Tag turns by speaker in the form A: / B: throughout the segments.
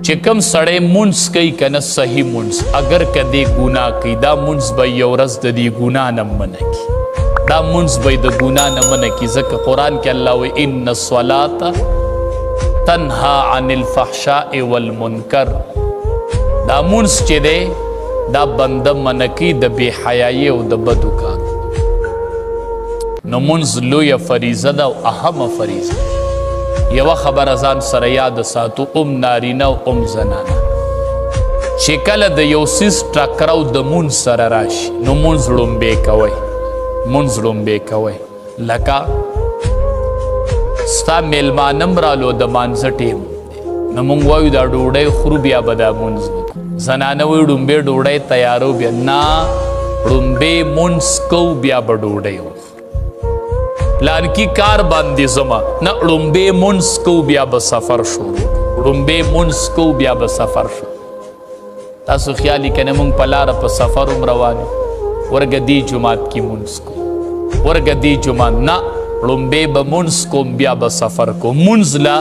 A: چې کوم سړی مونځ کوي کنه صحیح مونځ اگر کدی ګناه کوي دا مونځ به یو ورځ د دې ګناه نه منع کي دا مونځ به د ګناه نه منع کي ځکه قرآن کې الله وایي ان الصلاة تنهى عن الفحشاء والمنکر دا مونځ چې دی دا بنده منع کوي د بې حیایي او د بدو کارو نو مونځ لویه فریضه ده او اهمه فریضه یوه خبره ځان سره یاد ساتو نارینه او زنانه چې کله د یو څیز ټکراو د مونځ سره راشي نو مونځ ړومبې کوئ لکه ستا میلمانه م رالو د مانځه ټیم نو مونږ وایو دا ډوډۍ خورو بیا به دا مونځ وکړو زنانه وایي ړومبې ډوډۍ تیارو بیا نه ړومبې مونځ کوو بیا به ډوډۍ وخورو پلانکی کار باندې زما نه ړومبې مونځ کوو بیا به سفر شروع تاسو خیال یې کنه مونږ په لاره په سفر هم روان یو ورګه دې جومات کې مونځ کوو ورګه دې جومات نه ړومبې به مونځ کوم بیا به سفر کوم مونځ له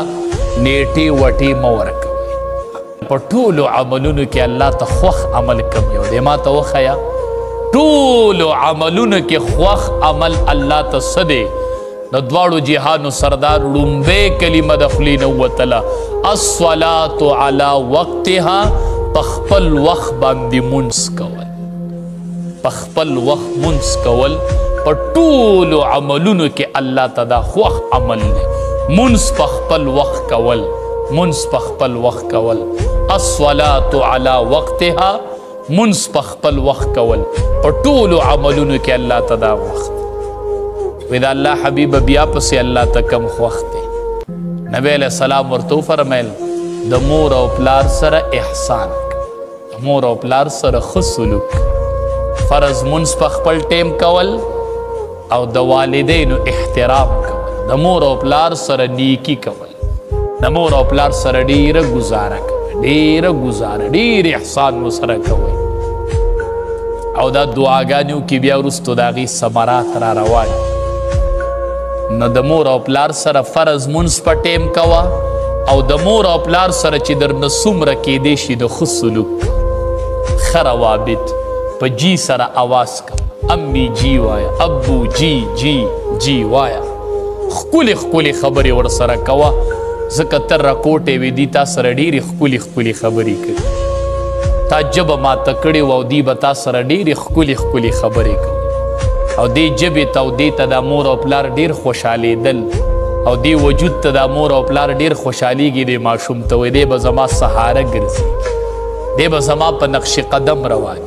A: نیټې وټې مه ورکوئ په ټولو عملونو کې الله ته خوښ عمل کم یو دی ما ته وښیه ټولو عملونو کې خوښ عمل الله ته څه دی د دواړو جهانو سردار ړومبۍ کلمه د خولې نه ووتله الصلاة علی وقتها په خپل وخت باندې مونځ کول په ټولو عملونو کې الله ته دا خوښ عمل دی مونځ په خپل وخت کول الصلاة علی وقتها مونځ په خپل وخت کول په ټولو عملونو کې الله ته دا وخت وی دا الله حبیب بیا پسې الله ته کم خوښ دی نبی علیہ السلام ورته وفرمیل د مور او پلار سره احسان د مور او پلار سره ښه سلوک فرض مونځ په خپل ټیم کول او د والدینو احترام کول د مور او پلار سره نیکی کول د مور او پلار سره ډیره ګزاره ډیر احسان ورسره کوئ او دا دعاګانې وکړي بیا وروستو د هغې ثمرات را روان نو د مور او پلار سره فرض مونځ په ټیم کوه او د مور او پلار سره چې درنه څومره کیدی شي د ښه سلوک ښه روابط په جی سره اواز کوه امی جی وایه ابو جی وایه ښکلې خبرې ورسره کوه ځکه ته رکوټې وې دي تا سره ډېرې ښکلې خبرې کوي تا ژبه ماته کړې وه او دوی به تا سره ډېرې ښکلې خبرې کوي او دې ژبې ته او دې ته دا مور او پلار ډېر خوشحالېدل او دې وجود ته دا مور او پلار ډېر خوشحالېږي دې ماشوم ته وایي دی به زما سهاره ګرځي دی به زما په نقش قدم روان